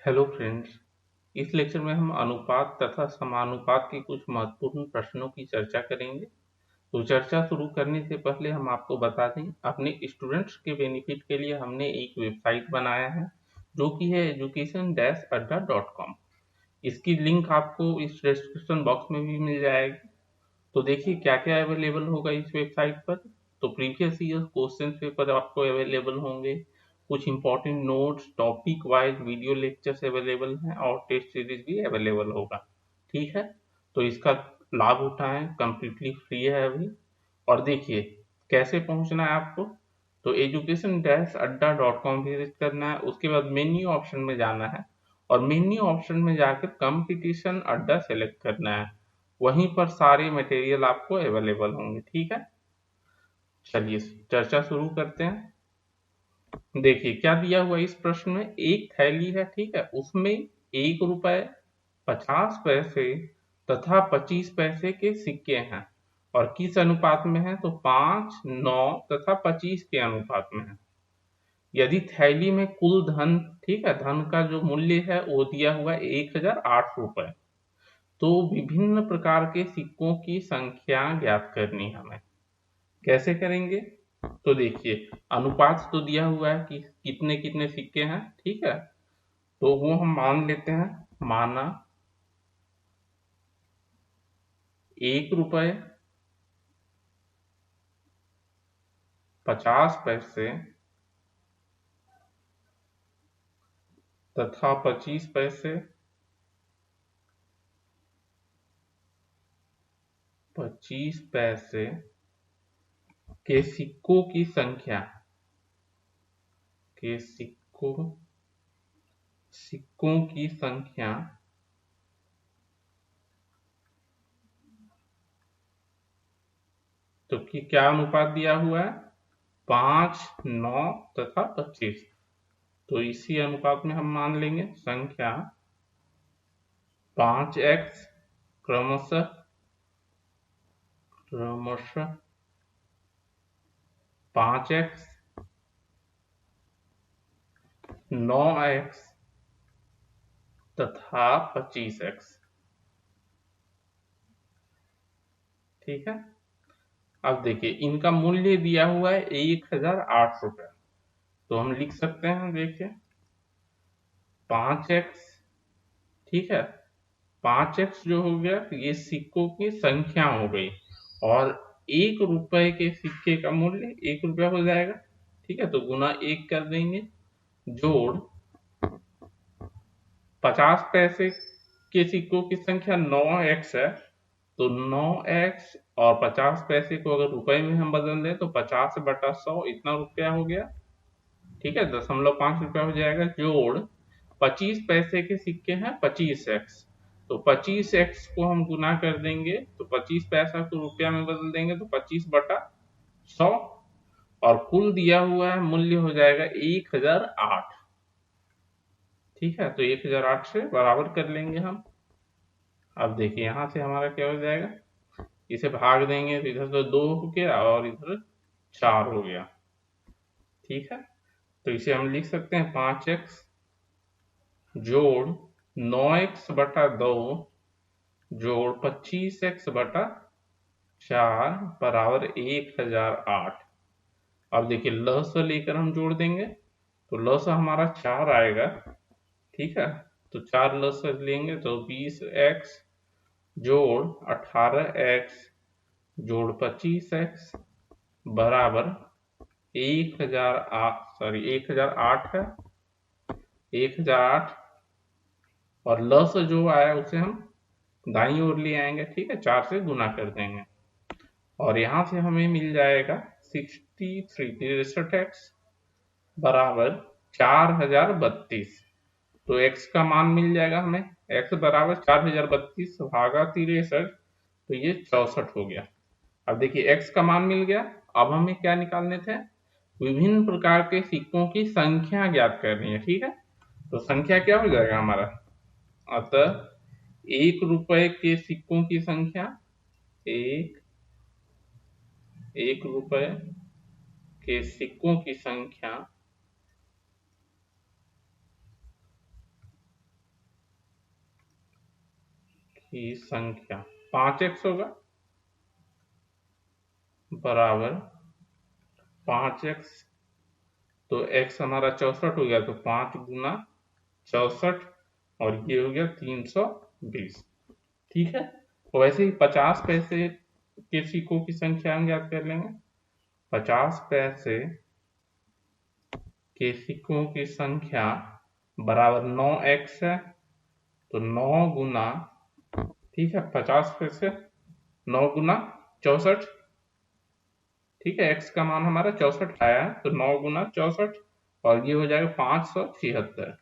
Hello friends. इस lecture में हम अनुपात तथा समानुपात के कुछ महत्वपूर्ण प्रश्नों की चर्चा करेंगे। तो चर्चा शुरू करने से पहले हम आपको बता दें, अपने स्टूडेंट्स के बेनिफिट के लिए हमने एक वेबसाइट बनाया है जो कि है education-adda.com। इसकी लिंक आपको इस डिस्क्रिप्शन बॉक्स में भी मिल जाएगी। तो देखिए क्या क्या अवेलेबल होगा इस वेबसाइट पर। तो प्रीवियस ईयर क्वेश्चन पेपर आपको अवेलेबल होंगे, कुछ important notes, topic wise video lectures available हैं और टेस्ट सीरीज भी अवेलेबल होगा। ठीक है, तो इसका लाभ उठाएं, कंप्लीटली फ्री है अभी। और देखिए कैसे पहुंचना है आपको। तो education-adda.com विजिट करना है, उसके बाद मेन्यू ऑप्शन में जाना है और मेन्यू ऑप्शन में जाकर कंपटीशन अड्डा सेलेक्ट करना है। वहीं पर सारे मटेरियल आपको अवेलेबल होंगे। ठीक है, चलिए चर्चा शुरू करते हैं। देखिए क्या दिया हुआ इस प्रश्न में, एक थैली है, ठीक है, उसमें 1 रुपए, 50 पैसे तथा 25 पैसे के सिक्के हैं और किस अनुपात में है, तो 5, 9 तथा 25 के अनुपात में है। यदि थैली में कुल धन, ठीक है, धन का जो मूल्य है वो दिया हुआ है 1008 रुपए, तो विभिन्न प्रकार के सिक्कों की संख्या ज्ञात करनी है हमें। कैसे करेंगे, तो देखिए अनुपात तो दिया हुआ है कि कितने कितने सिक्के हैं, ठीक है, तो वो हम मान लेते हैं। माना 1 रुपए, 50 पैसे तथा 25 पैसे। 25 पैसे के सिक्कों की संख्या, के सिक्कों की संख्या तो कि क्या अनुपात दिया हुआ है, 5, 9 तथा 25। तो इसी अनुपात में हम मान लेंगे संख्या 5x क्रमशः क्रमशः 5x, 9x तथा 25x। ठीक है, अब देखिए इनका मूल्य दिया हुआ है 1008 रुपए, तो हम लिख सकते हैं, देखिए 5x, ठीक है, 5x जो हो गया ये सिक्कों की संख्या हो गई और 1 रुपए के सिक्के का मूल्य 1 रुपया हो जाएगा। ठीक है, तो गुना 1 कर देंगे, जोड़ 50 पैसे के सिक्कों की संख्या 9x है, तो 9x और 50 पैसे को अगर रुपए में हम बदल दें तो 50/100 इतना रुपया हो गया। ठीक है, 0.5 रुपया हो जाएगा, जोड़ 25 पैसे के सिक्के हैं 25x, तो 25x को हम गुना कर देंगे तो 25 पैसा को रुपया में बदल देंगे तो 25/100 और कुल दिया हुआ है मूल्य हो जाएगा 1008। ठीक है, तो 1008 से बराबर कर लेंगे हम। अब देखिए यहां से हमारा क्या हो जाएगा, इसे भाग देंगे तो इधर तो 2 हो गया और इधर 4 हो गया। ठीक है, तो इसे हम लिख सकते हैं 5x जोड़ 9x/2 जोड़ 25x/4 बराबर 1008। अब देखिए लस लेकर हम जोड़ देंगे तो लस हमारा 4 आएगा। ठीक है, तो 4 लस लेंगे तो 20x जोड़ 18x जोड़ 25x बराबर 1008 है, 1008। और लस जो आया उसे हम दाईं ओर ले आएंगे, ठीक है, 4 से गुना कर देंगे और यहां से हमें मिल जाएगा 63 बराबर 4032। तो x का मान मिल जाएगा हमें, x बराबर 4032 भागा 63, तो ये 64 हो गया। अब देखिए x का मान मिल गया, अब हमें क्या निकालने थे, विभिन्न प्रकार के सिक्कों की संख्या ज्ञात करनी है। ठीक है, तो संख्या क्या हो जाएगा हमारा, अतः 1 रुपए के सिक्कों की संख्या, एक 1 रुपए के सिक्कों की संख्या की संख्या 5x होगा बराबर 5x, तो x हमारा 64 हो गया, तो 5 गुना 64 और ये हो गया 320। ठीक है, तो वैसे ही 50 पैसे के सिक्कों की संख्या हम ज्ञात कर लेंगे। 50 पैसे के सिक्कों की संख्या बराबर 9x है, तो 9 गुना, ठीक है, 50 पैसे 9 गुना 64, ठीक है, x का मान हमारा 64 आया है, तो 9 गुना 64 और ये हो जाएगा 576।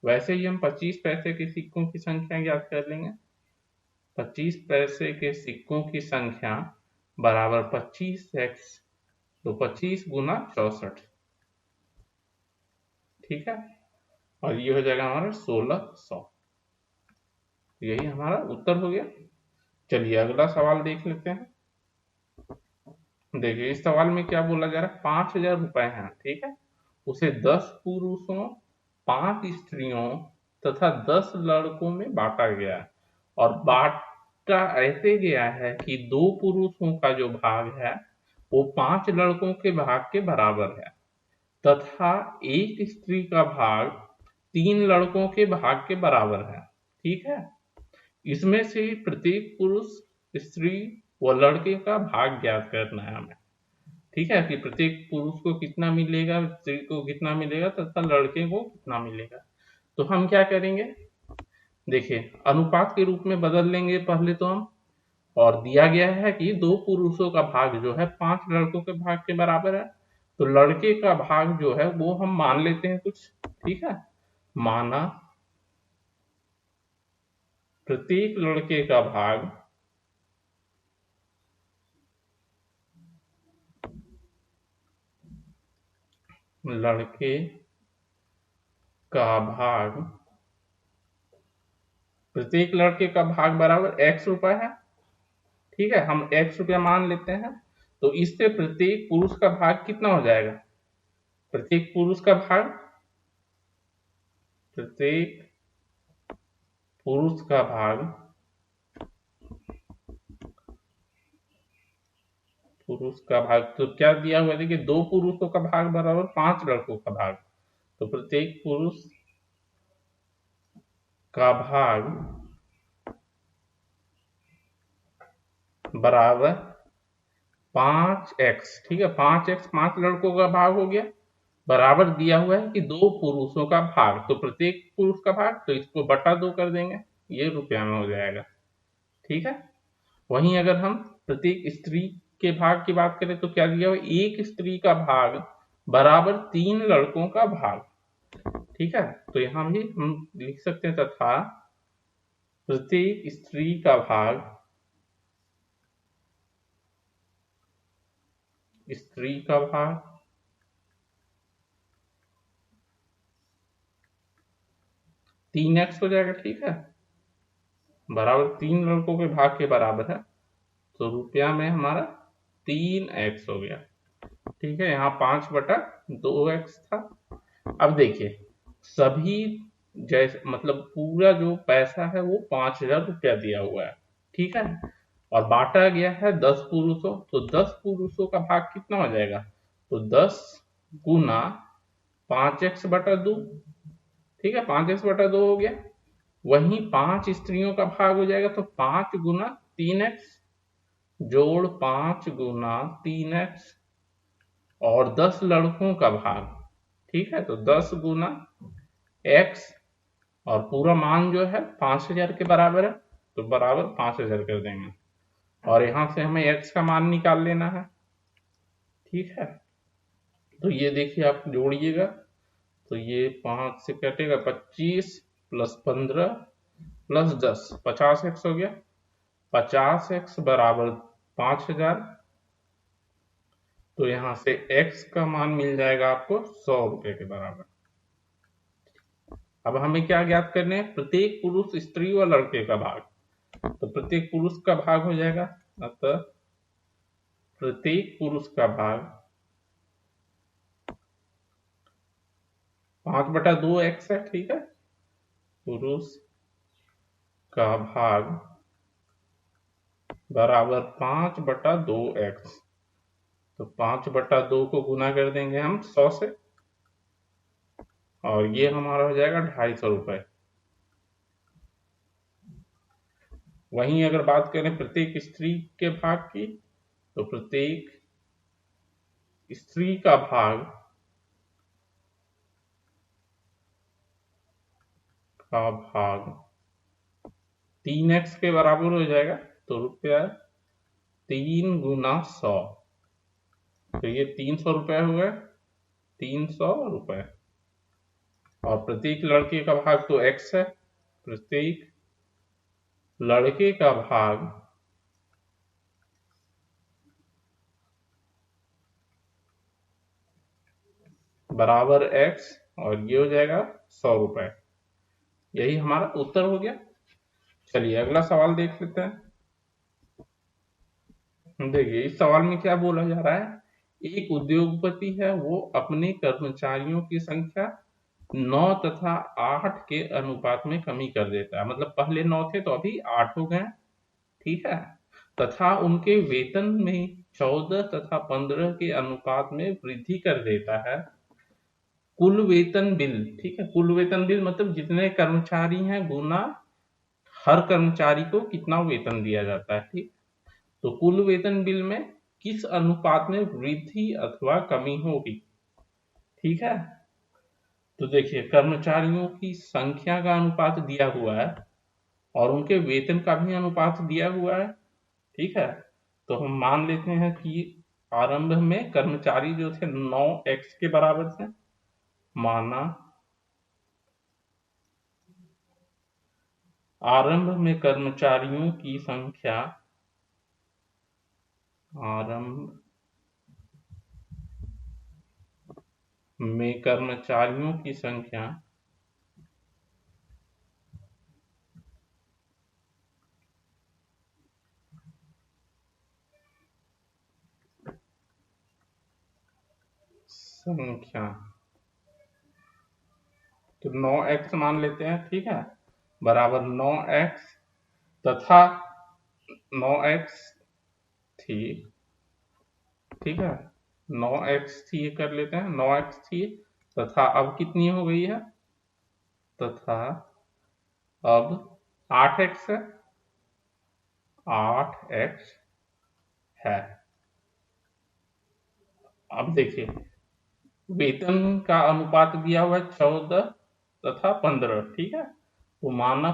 वैसे ही हम 25 पैसे के सिक्कों की संख्या ज्ञात कर लेंगे। 25 पैसे के सिक्कों की संख्या बराबर 25x, तो 25 गुना 64, ठीक है, और ये हो जाएगा हमारा 1600। यही हमारा उत्तर हो गया। चलिए अगला सवाल देख लेते हैं। देखिए इस सवाल में क्या बोला जा रहा है, 5000 रुपए हैं, ठीक है, उसे 10 पुरुषों 5 स्त्रियों तथा 10 लड़कों में बांटा गया है, और बांटा ऐसे गया है कि 2 पुरुषों का जो भाग है वो 5 लड़कों के भाग के बराबर है, तथा एक स्त्री का भाग 3 लड़कों के भाग के बराबर है। ठीक है, इसमें से प्रत्येक पुरुष, स्त्री व लड़के का भाग ज्ञात करना है हमें। ठीक है, कि प्रत्येक पुरुष को कितना मिलेगा, स्त्री को कितना मिलेगा तथा लड़के को कितना मिलेगा। तो हम क्या करेंगे, देखिए अनुपात के रूप में बदल लेंगे पहले तो हम, और दिया गया है कि 2 पुरुषों का भाग जो है 5 लड़कों के भाग के बराबर है, तो लड़के का भाग जो है वो हम मान लेते हैं कुछ। ठीक है, माना प्रत्येक लड़के का भाग लड़के का भाग प्रत्येक लड़के का भाग बराबर x रुपए है। ठीक है, हम x रुपया मान लेते हैं, तो इससे प्रत्येक पुरुष का भाग कितना हो जाएगा, प्रत्येक पुरुष का भाग, प्रत्येक पुरुष का भाग, पुरुष का भाग तो क्या दिया हुआ है, देखिए 2 पुरुषों का भाग बराबर 5 लड़कों का भाग, तो प्रत्येक पुरुष का भाग बराबर 5x। ठीक है, 5x 5 लड़कों का भाग हो गया, बराबर दिया हुआ है कि 2 पुरुषों का भाग, तो प्रत्येक पुरुष का भाग, तो इसको बटा 2 कर देंगे, ये रुपया में हो जाएगा। ठीक है, वहीं अगर हम प्रत्येक स्त्री के भाग की बात करें तो क्या दिया हुआ, एक स्त्री का भाग बराबर 3 लड़कों का भाग। ठीक है, तो यहां भी हम लिख सकते हैं तथा प्रत्येक स्त्री का भाग, स्त्री का भाग 3x हो जाएगा। ठीक है, बराबर 3 लड़कों के भाग के बराबर है, तो रुपया में हमारा 3x हो गया। ठीक है, यहाँ 5/2x था। अब देखिए सभी जैसे मतलब पूरा जो पैसा है वो 5000 रुपया दिया हुआ है। ठीक है, और बांटा गया है 10 पुरुषों, तो 10 पुरुषों का भाग कितना हो जाएगा, तो 10 गुना 5x/2। ठीक है, 5x/2 हो गया। वहीं 5 स्त्रियों का भाग हो जाएगा, तो 5 गुना 3x जोड़ 5 गुना 3x और 10 लड़कों का भाग। ठीक है, तो 10 गुना x और पूरा मान जो है 5000 के बराबर है, तो बराबर 5000 कर देंगे, और यहां से हमें x का मान निकाल लेना है। ठीक है, तो ये देखिए आप जोड़िएगा, तो ये 5 से कटेगा, 25 प्लस 15 प्लस 10, 50x हो गया। 50x बराबर 5000, तो यहां से x का मान मिल जाएगा आपको 100 रुपए के बराबर। अब हमें क्या ज्ञात करने हैं, प्रत्येक पुरुष, स्त्री व लड़के का भाग, तो प्रत्येक पुरुष का भाग हो जाएगा, अतः प्रत्येक पुरुष का भाग 5/2x है। ठीक है, पुरुष का भाग बराबर 5/2x। तो 5/2 को गुना कर देंगे हम 100 से, और ये हमारा हो जाएगा 250 रुपये। वहीं अगर बात करें प्रत्येक स्त्री के भाग की, तो प्रत्येक स्त्री का भाग 3x के बराबर हो जाएगा। तो रुपया 3 × 100, तो ये 300 रुपये हुए, 300 रुपये। और प्रत्येक लड़के का भाग तो x है, प्रत्येक लड़के का भाग बराबर x, और ये हो जाएगा 100 रुपये। यही हमारा उत्तर हो गया। चलिए अगला सवाल देख लेते हैं। देखिए इस सवाल में क्या बोला जा रहा है, एक उद्योगपति है, वो अपने कर्मचारियों की संख्या 9 तथा 8 के अनुपात में कमी कर देता है। मतलब पहले 9 थे तो अभी 8 हो गए, ठीक है। तथा उनके वेतन में 14 तथा 15 के अनुपात में वृद्धि कर देता है। कुल वेतन बिल, ठीक है, कुल वेतन बिल मतलब जितने कर्मचारी हैं गुना हर कर्मचारी को कितना वेतन दिया जाता है, ठीक। तो कुल वेतन बिल में किस अनुपात में वृद्धि अथवा कमी होगी, ठीक है। तो देखिए कर्मचारियों की संख्या का अनुपात दिया हुआ है और उनके वेतन का भी अनुपात दिया हुआ है, ठीक है। तो हम मान लेते हैं कि आरंभ में कर्मचारी जो थे 9x के बराबर थे, माना आरंभ में कर्मचारियों की संख्या, आरंभ में कर्मचारियों की संख्या तो 9x मान लेते हैं, ठीक है, बराबर 9x तथा 9x थी, ठीक है, 9x थी कर लेते हैं, 9x थी तथा अब कितनी हो गई है, तथा अब 8x है, 8x है। अब देखिए वेतन का अनुपात दिया हुआ है 14 तथा 15, ठीक है। तो माना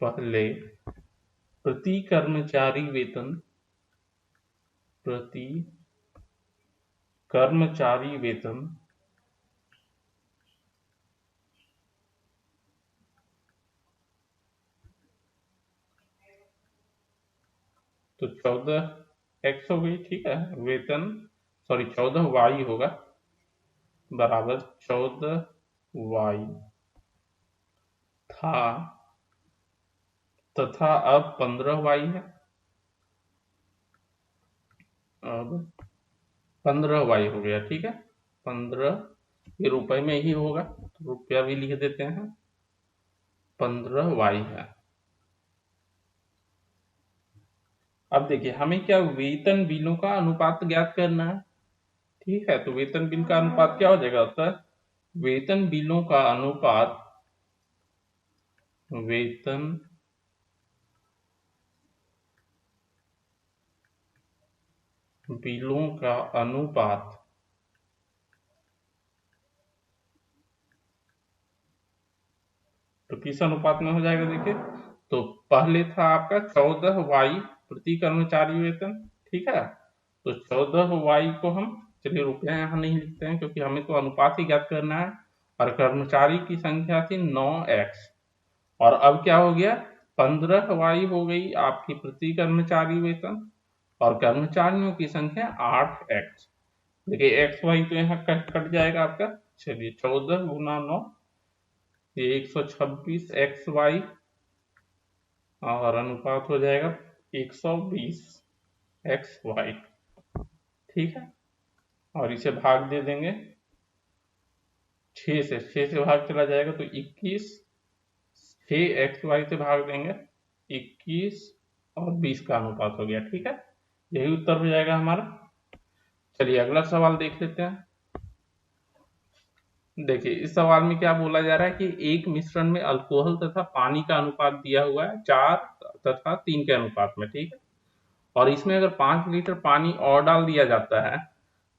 पहले प्रति कर्मचारी वेतन, प्रति कर्मचारी वेतन तो 14x हो गई, ठीक है, वेतन 14y होगा, बराबर 14y था तथा अब 15y है, अब 15y हो गया, ठीक है। 15 ये रुपए में ही होगा तो रुपया भी लिख देते हैं, 15y है। अब देखिए हमें क्या वेतन बिलों का अनुपात ज्ञात करना है, ठीक है। तो वेतन बिल का अनुपात क्या हो जाएगा, होता है वेतन बिलों का अनुपात, वेतन बिलों का अनुपात तो किस अनुपात में हो जाएगा, देखिए तो पहले था आपका 14y प्रति कर्मचारी वेतन, ठीक है। तो 14y को हम, चलिए रुपया यहाँ नहीं लिखते हैं क्योंकि हमें तो अनुपात ही ज्ञात करना है, और कर्मचारी की संख्या थी 9x, और अब क्या हो गया 15y हो गई आपकी प्रति कर्मचारी वेतन, और कर्मचारियों की संख्या 8x। देखिए एक्स वाई तो यहाँ कट जाएगा आपका, चलिए 14 × 9 ये 126x/y, और अनुपात हो जाएगा 120x/y, ठीक है। और इसे भाग दे देंगे 6 से भाग चला जाएगा तो 21, 6xy से भाग देंगे 21 और 20 का अनुपात हो गया। ठीक है, यही उत्तर हो जाएगा हमारा। चलिए अगला सवाल देख लेते हैं। देखिए इस सवाल में क्या बोला जा रहा है कि एक मिश्रण में अल्कोहल तथा पानी का अनुपात दिया हुआ है 4 तथा 3 के अनुपात में। ठीक है, और इसमें अगर 5 लीटर पानी और डाल दिया जाता है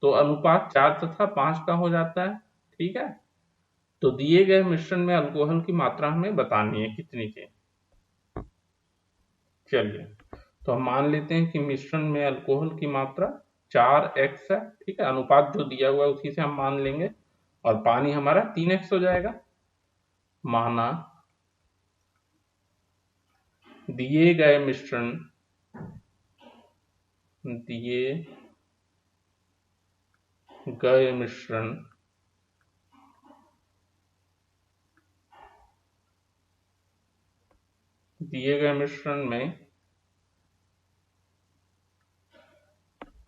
तो अनुपात 4 तथा 5 का हो जाता है। ठीक है, तो दिए गए मिश्रण में अल्कोहल की मात्रा हमें बतानी है कितनी थी। चलिए तो हम मान लेते हैं कि मिश्रण में अल्कोहल की मात्रा 4x है। ठीक है, अनुपात जो दिया हुआ है उसी से हम मान लेंगे, और पानी हमारा 3x हो जाएगा। माना दिए गए मिश्रण दिए गए मिश्रण में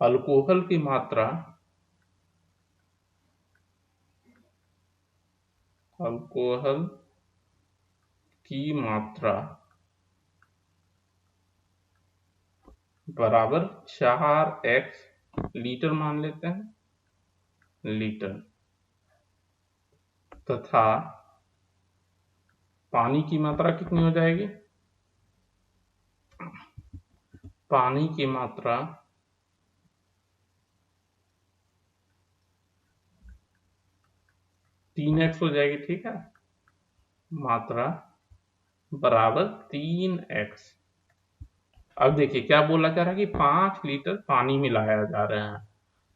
अल्कोहल की मात्रा बराबर 4x लीटर मान लेते हैं, लीटर, तथा पानी की मात्रा कितनी हो जाएगी? पानी की मात्रा 3x हो जाएगी। ठीक है, मात्रा बराबर 3x। अब देखिए क्या बोला जा रहा है कि 5 लीटर पानी मिलाया जा रहा है,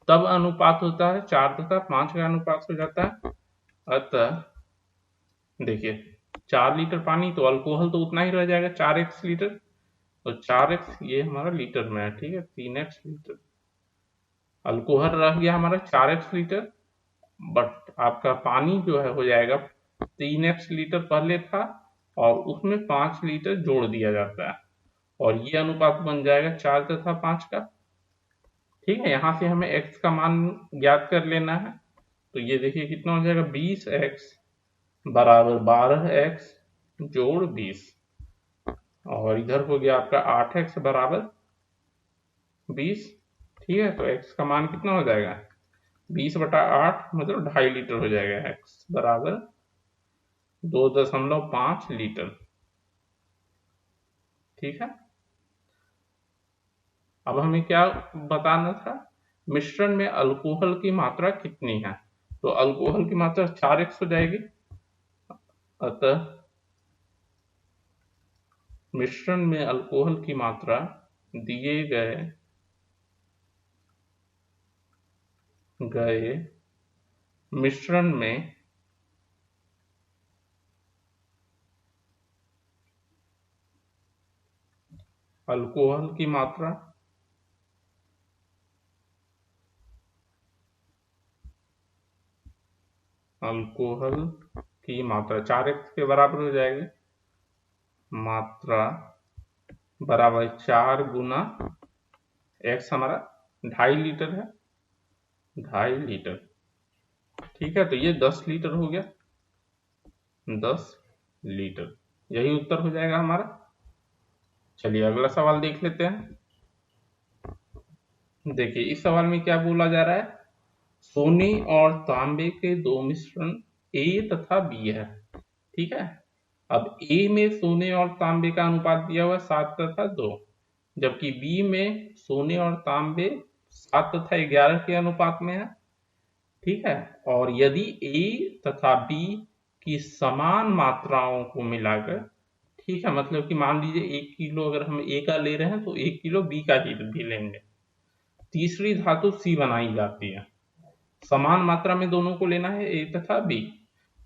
तब अनुपात होता है 4 तथा 5 का अनुपात हो जाता है। अतः देखिए 4 लीटर पानी तो अल्कोहल तो उतना ही रह जाएगा 4x लीटर, तो 4x ये हमारा लीटर में है। ठीक है, 3x लीटर, अल्कोहल रह गया हमारा 4x लीटर, बट आपका पानी जो है हो जाएगा 3x लीटर पहले था, और उसमें 5 लीटर जोड़ दिया जाता है, और ये अनुपात बन जाएगा 4 तथा 5 का। ठीक है, यहाँ से हमें x का मान ज्ञात कर लेना है, तो ये देखिए कितना हो जाएगा 20x बराबर 12x जोड़ 20, और इधर हो गया आपका 8x बराबर 20। ठीक है, तो x का मान कितना हो जाएगा 20/8 मतलब 2.5 लीटर हो जाएगा। x बराबर 2.5 लीटर। ठीक है, अब हमें क्या बताना था, मिश्रण में अल्कोहल की मात्रा कितनी है, तो अल्कोहल की मात्रा 4x हो जाएगी। अतः मिश्रण में अल्कोहल की मात्रा दिए गए मिश्रण में अल्कोहल की मात्रा अल्कोहल की मात्रा 4x के बराबर हो जाएगी, मात्रा बराबर 4 गुना x हमारा 2.5 लीटर है, 2.5 लीटर। ठीक है, तो ये 10 लीटर हो गया, 10 लीटर, यही उत्तर हो जाएगा हमारा। चलिए अगला सवाल देख लेते हैं। देखिए इस सवाल में क्या बोला जा रहा है, सोने और तांबे के दो मिश्रण A तथा B है। ठीक है, अब A में सोने और तांबे का अनुपात दिया हुआ है 7 तथा 2, जबकि B में सोने और तांबे 7 तथा 11 के अनुपात में है। ठीक है, और यदि A तथा B की समान मात्राओं को मिलाकर, ठीक है, मतलब कि मान लीजिए 1 किलो अगर हम A का ले रहे हैं तो 1 किलो B का भी लेंगे, तीसरी धातु C बनाई जाती है। समान मात्रा में दोनों को लेना है A तथा B,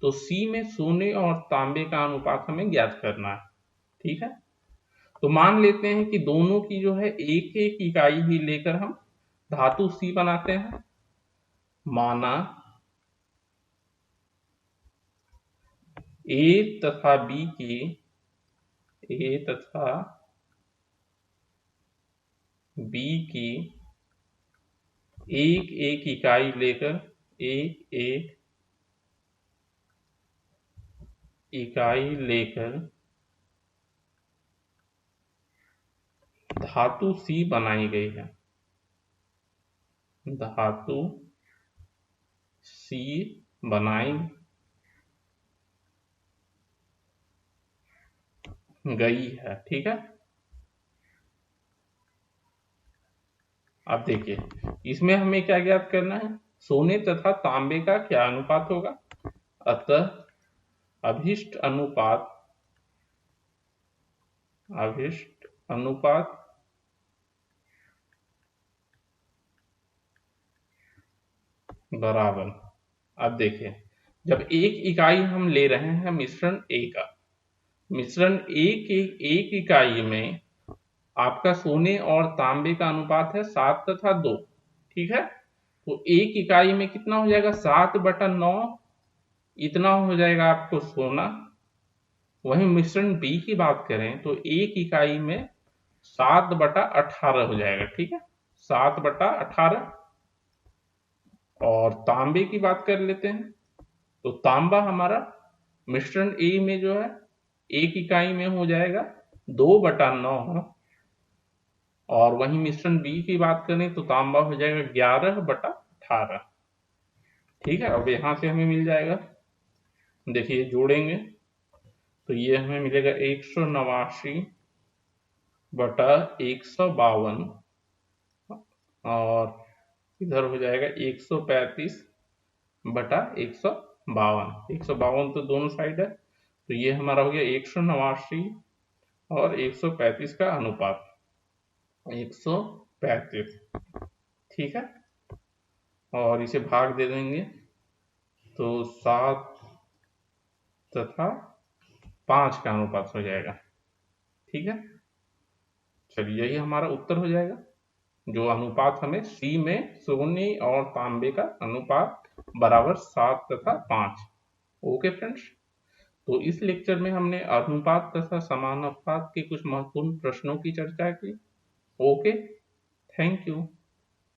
तो C में सोने और तांबे का अनुपात हमें ज्ञात करना है। ठीक है, तो मान लेते हैं कि दोनों की जो है एक एक इकाई ही लेकर हम धातु C बनाते हैं। माना A तथा B की एक एक इकाई लेकर एक एक इकाई लेकर धातु सी बनाई गई है। धातु सी बनाई गई है, ठीक है। अब देखिए, इसमें हमें क्या ज्ञात करना है, सोने तथा तांबे का क्या अनुपात होगा। अतः अभिष्ट अनुपात बराबर। अब देखिए, जब एक इकाई हम ले रहे हैं मिश्रण A का, मिश्रण A के एक इकाई में आपका सोने और तांबे का अनुपात है 7 तथा 2, ठीक है। तो एक इकाई में कितना हो जाएगा, 7/9, इतना हो जाएगा आपको सोना। वहीं मिश्रण B की बात करें तो एक इकाई में 7/18 हो जाएगा, ठीक है, 7/18। और तांबे की बात कर लेते हैं, तो तांबा हमारा मिश्रण ए में जो है एक इकाई में हो जाएगा 2/9, और वहीं मिश्रण बी की बात करें तो तांबा हो जाएगा 11/18, ठीक है। अब यहां से हमें मिल जाएगा, देखिए जोड़ेंगे तो ये हमें मिलेगा 189/152, और इधर हो जाएगा 135/152। 152 तो दोनों साइड है, तो ये हमारा हो गया 189 और 135 का अनुपात 135, ठीक है। और इसे भाग दे देंगे तो 7 तथा 5 का अनुपात हो जाएगा, ठीक है। चलिए, यही हमारा उत्तर हो जाएगा, जो अनुपात हमें सी में सोने और तांबे का अनुपात बराबर 7 तथा 5। ओके फ्रेंड्स, तो इस लेक्चर में हमने अनुपात तथा समानुपात के कुछ महत्वपूर्ण प्रश्नों की चर्चा की। Okay, thank you.